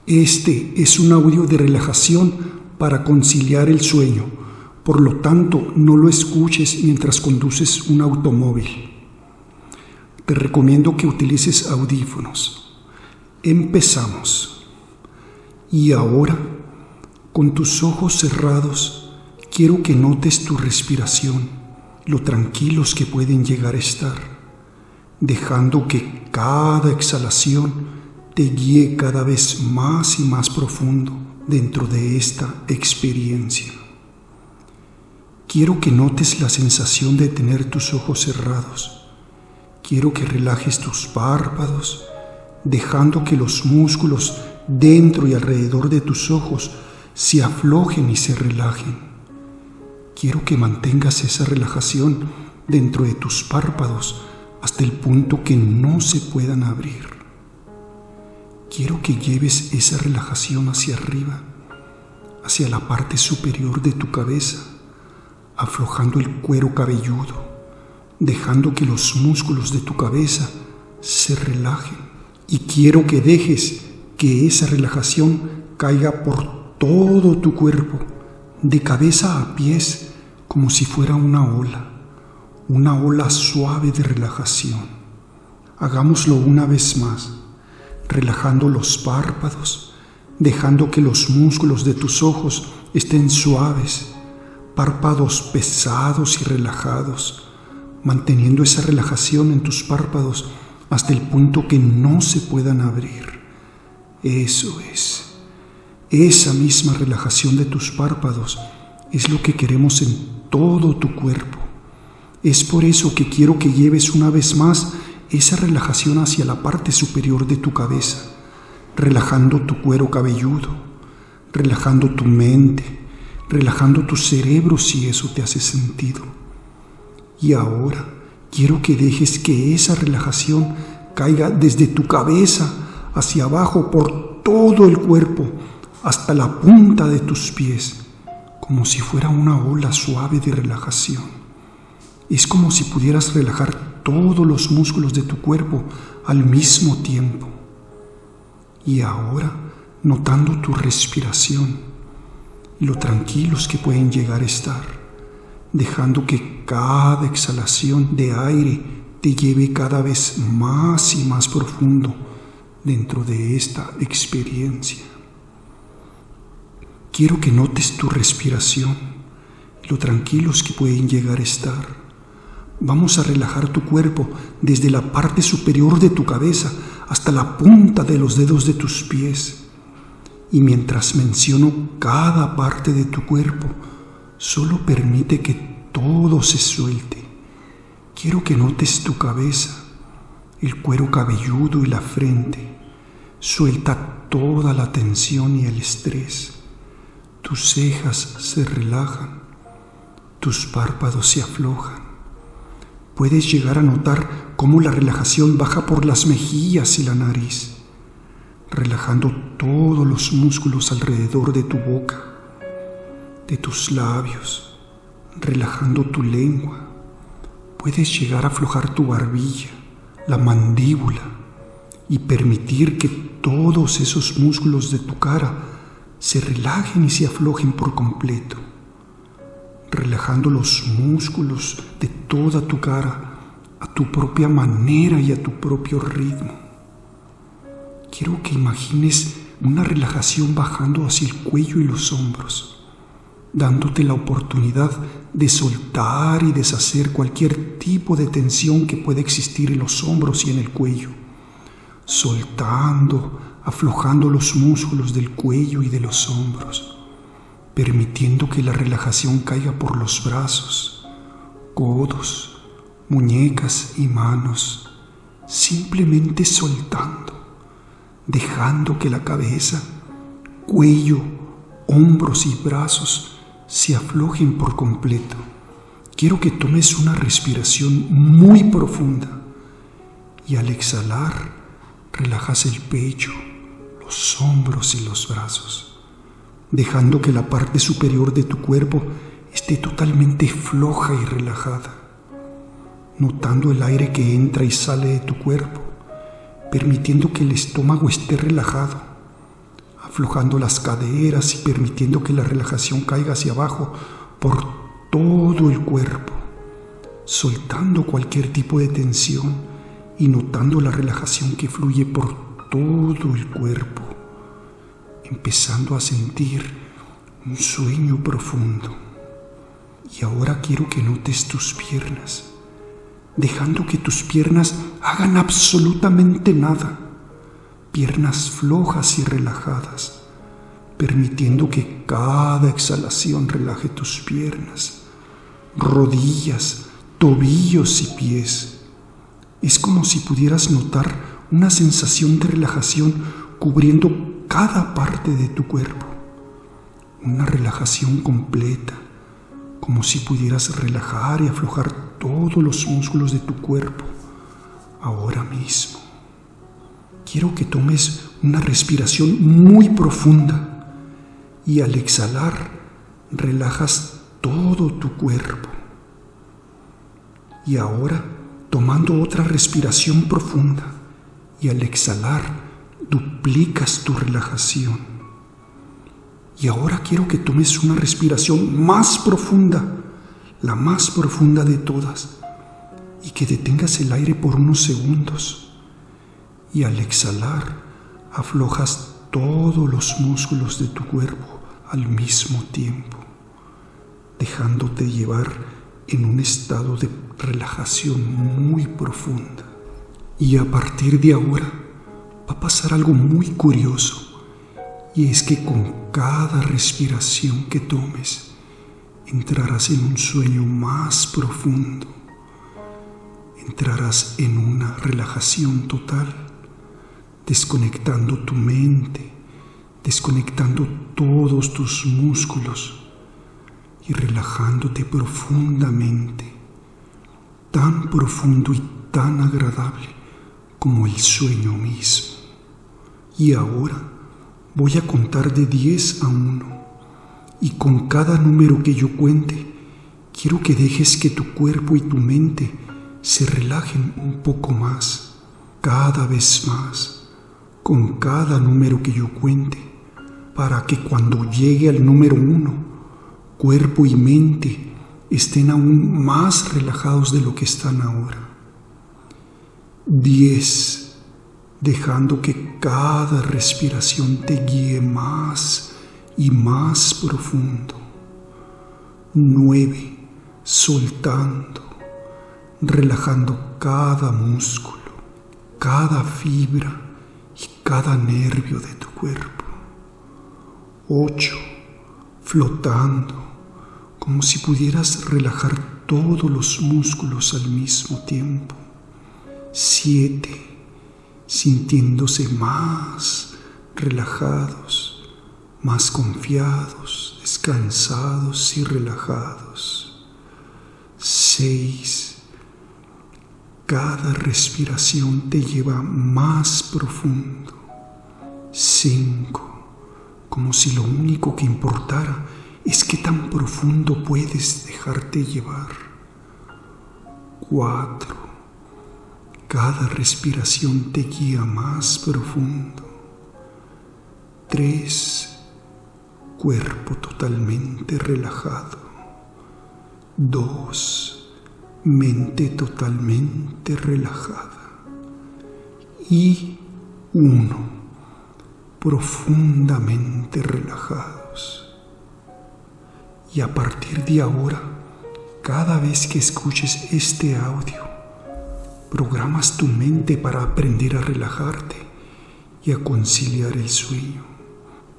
Este es un audio de relajación para conciliar el sueño, por lo tanto no lo escuches mientras conduces un automóvil. Te recomiendo que utilices audífonos. Empezamos. Y ahora, con tus ojos cerrados, quiero que notes tu respiración, lo tranquilos que pueden llegar a estar, dejando que cada exhalación te guíe cada vez más y más profundo dentro de esta experiencia. Quiero que notes la sensación de tener tus ojos cerrados. Quiero que relajes tus párpados, dejando que los músculos dentro y alrededor de tus ojos se aflojen y se relajen. Quiero que mantengas esa relajación dentro de tus párpados hasta el punto que no se puedan abrir. Quiero que lleves esa relajación hacia arriba, hacia la parte superior de tu cabeza, aflojando el cuero cabelludo, dejando que los músculos de tu cabeza se relajen. Y quiero que dejes que esa relajación caiga por todo tu cuerpo, de cabeza a pies, como si fuera una ola suave de relajación. Hagámoslo una vez más, relajando los párpados, dejando que los músculos de tus ojos estén suaves, párpados pesados y relajados, manteniendo esa relajación en tus párpados hasta el punto que no se puedan abrir. Eso es. Esa misma relajación de tus párpados es lo que queremos en todo tu cuerpo. Es por eso que quiero que lleves una vez más esa relajación hacia la parte superior de tu cabeza, relajando tu cuero cabelludo, relajando tu mente, relajando tu cerebro si eso te hace sentido. Y ahora quiero que dejes que esa relajación caiga desde tu cabeza hacia abajo por todo el cuerpo hasta la punta de tus pies, como si fuera una ola suave de relajación. Es como si pudieras relajar todos los músculos de tu cuerpo al mismo tiempo. Y ahora, notando tu respiración y lo tranquilos que pueden llegar a estar, dejando que cada exhalación de aire te lleve cada vez más y más profundo dentro de esta experiencia. Quiero que notes tu respiración y lo tranquilos que pueden llegar a estar. Vamos a relajar tu cuerpo desde la parte superior de tu cabeza hasta la punta de los dedos de tus pies. Y mientras menciono cada parte de tu cuerpo, solo permite que todo se suelte. Quiero que notes tu cabeza, el cuero cabelludo y la frente. Suelta toda la tensión y el estrés. Tus cejas se relajan, tus párpados se aflojan. Puedes llegar a notar cómo la relajación baja por las mejillas y la nariz, relajando todos los músculos alrededor de tu boca, de tus labios, relajando tu lengua. Puedes llegar a aflojar tu barbilla, la mandíbula y permitir que todos esos músculos de tu cara se relajen y se aflojen por completo, relajando los músculos de toda tu cara a tu propia manera y a tu propio ritmo. Quiero que imagines una relajación bajando hacia el cuello y los hombros, dándote la oportunidad de soltar y deshacer cualquier tipo de tensión que pueda existir en los hombros y en el cuello, soltando, aflojando los músculos del cuello y de los hombros, permitiendo que la relajación caiga por los brazos, codos, muñecas y manos, simplemente soltando, dejando que la cabeza, cuello, hombros y brazos se aflojen por completo. Quiero que tomes una respiración muy profunda y al exhalar relajas el pecho, los hombros y los brazos, dejando que la parte superior de tu cuerpo esté totalmente floja y relajada, notando el aire que entra y sale de tu cuerpo, permitiendo que el estómago esté relajado, aflojando las caderas y permitiendo que la relajación caiga hacia abajo por todo el cuerpo, soltando cualquier tipo de tensión y notando la relajación que fluye por todo el cuerpo, empezando a sentir un sueño profundo. Y ahora quiero que notes tus piernas, dejando que tus piernas hagan absolutamente nada, piernas flojas y relajadas, permitiendo que cada exhalación relaje tus piernas, rodillas, tobillos y pies. Es como si pudieras notar una sensación de relajación cubriendo cada parte de tu cuerpo, una relajación completa, como si pudieras relajar y aflojar todos los músculos de tu cuerpo ahora mismo. Quiero que tomes una respiración muy profunda y al exhalar relajas todo tu cuerpo. Y ahora, tomando otra respiración profunda y al exhalar duplicas tu relajación. Y ahora quiero que tomes una respiración más profunda, la más profunda de todas, y que detengas el aire por unos segundos. Y al exhalar, aflojas todos los músculos de tu cuerpo al mismo tiempo, dejándote llevar en un estado de relajación muy profunda. Y a partir de ahora va a pasar algo muy curioso. Y es que con cada respiración que tomes, entrarás en un sueño más profundo. Entrarás en una relajación total, desconectando tu mente, desconectando todos tus músculos y relajándote profundamente, tan profundo y tan agradable como el sueño mismo. Y ahora voy a contar de 10 a 1 y con cada número que yo cuente, quiero que dejes que tu cuerpo y tu mente se relajen un poco más, cada vez más, con cada número que yo cuente, para que cuando llegue al número 1, cuerpo y mente estén aún más relajados de lo que están ahora. 10. Dejando que cada respiración te guíe más y más profundo. 9. Soltando, relajando cada músculo, cada fibra y cada nervio de tu cuerpo. 8. Flotando, como si pudieras relajar todos los músculos al mismo tiempo. 7. Sintiéndose más relajados, más confiados, descansados y relajados. 6. Cada respiración te lleva más profundo. 5. Como si lo único que importara es qué tan profundo puedes dejarte llevar. 4. Cada respiración te guía más profundo. 3. Cuerpo totalmente relajado. 2. Mente totalmente relajada. Y 1. Profundamente relajados. Y a partir de ahora, cada vez que escuches este audio, programas tu mente para aprender a relajarte y a conciliar el sueño.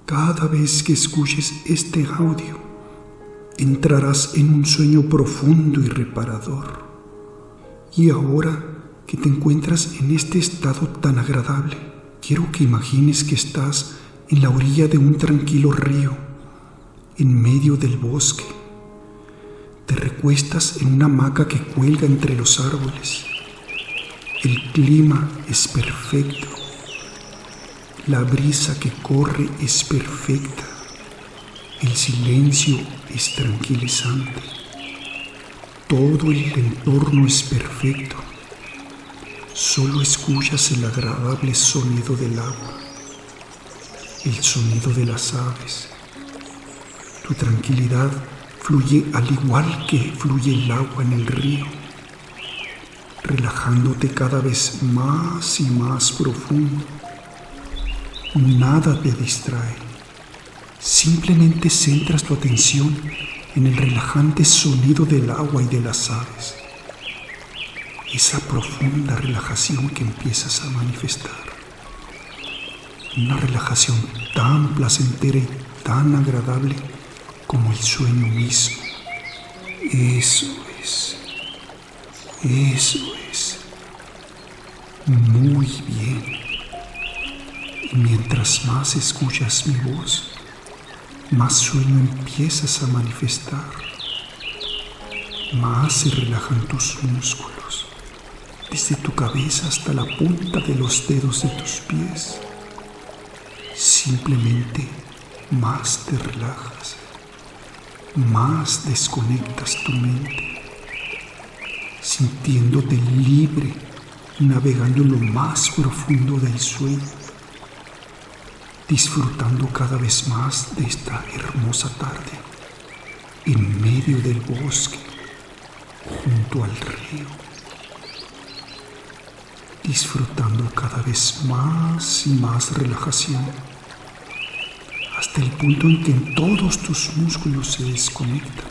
Cada vez que escuches este audio, entrarás en un sueño profundo y reparador. Y ahora que te encuentras en este estado tan agradable, quiero que imagines que estás en la orilla de un tranquilo río, en medio del bosque. Te recuestas en una hamaca que cuelga entre los árboles. El clima es perfecto, la brisa que corre es perfecta, el silencio es tranquilizante, todo el entorno es perfecto, solo escuchas el agradable sonido del agua. el sonido de las aves. Tu tranquilidad fluye al igual que fluye el agua en el río, relajándote cada vez más y más profundo. Nada te distrae. Simplemente centras tu atención en el relajante sonido del agua y de las aves. Esa profunda relajación que empiezas a manifestar. Una relajación tan placentera y tan agradable como el sueño mismo. Eso es. Muy bien. Y mientras más escuchas mi voz, más sueño empiezas a manifestar. Más se relajan tus músculos, desde tu cabeza hasta la punta de los dedos de tus pies. Simplemente más te relajas, más desconectas tu mente, sintiéndote libre, navegando en lo más profundo del sueño, disfrutando cada vez más de esta hermosa tarde, en medio del bosque, junto al río, disfrutando cada vez más y más relajación, hasta el punto en que todos tus músculos se desconectan,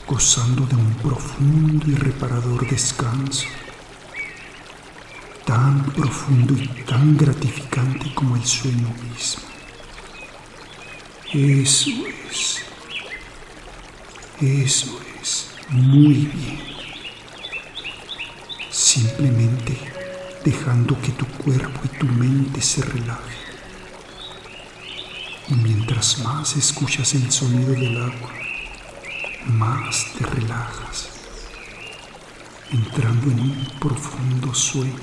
gozando de un profundo y reparador descanso, tan profundo y tan gratificante como el sueño mismo. Eso es, muy bien. Simplemente dejando que tu cuerpo y tu mente se relajen. Y mientras más escuchas el sonido del agua, más te relajas, entrando en un profundo sueño,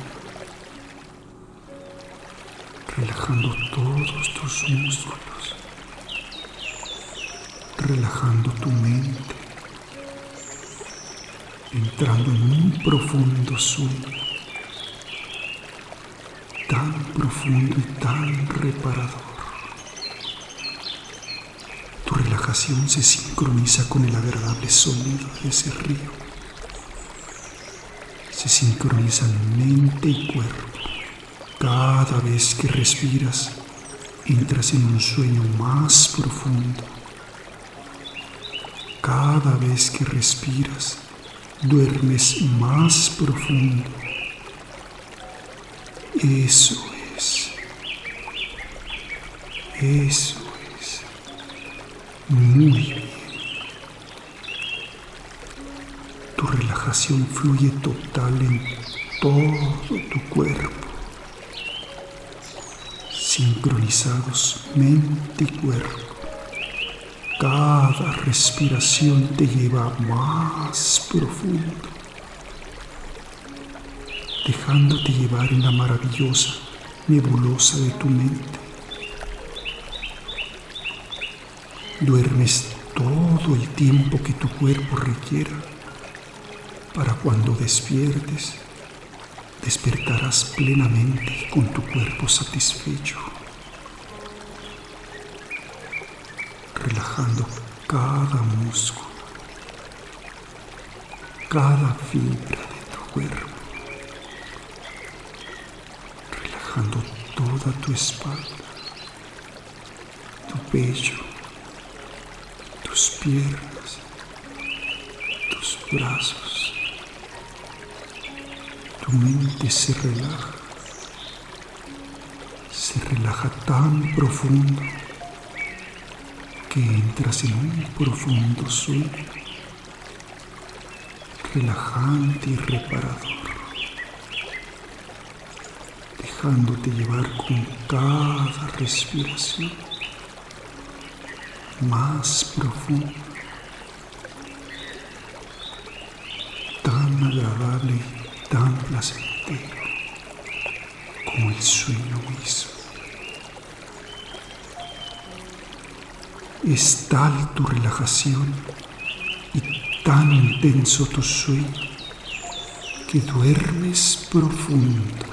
relajando todos tus músculos, relajando tu mente, entrando en un profundo sueño, tan profundo y tan reparador. Tu relajación se sincroniza con el agradable sonido de ese río. Se sincronizan mente y cuerpo. Cada vez que respiras, entras en un sueño más profundo. Cada vez que respiras, duermes más profundo. Eso es. Muy bien. Tu relajación fluye total en todo tu cuerpo. Sincronizados mente y cuerpo. Cada respiración te lleva más profundo, dejándote llevar en la maravillosa nebulosa de tu mente. Duermes todo el tiempo que tu cuerpo requiera. Para cuando despiertes, despertarás plenamente con tu cuerpo satisfecho, relajando cada músculo, cada fibra de tu cuerpo, relajando toda tu espalda, tu pecho, tus piernas, tus brazos. Tu mente se relaja tan profundo que entras en un profundo sueño, relajante y reparador, dejándote llevar con cada respiración más profundo, tan agradable y tan placentero como el sueño mismo. Es tal tu relajación y tan intenso tu sueño que duermes profundo.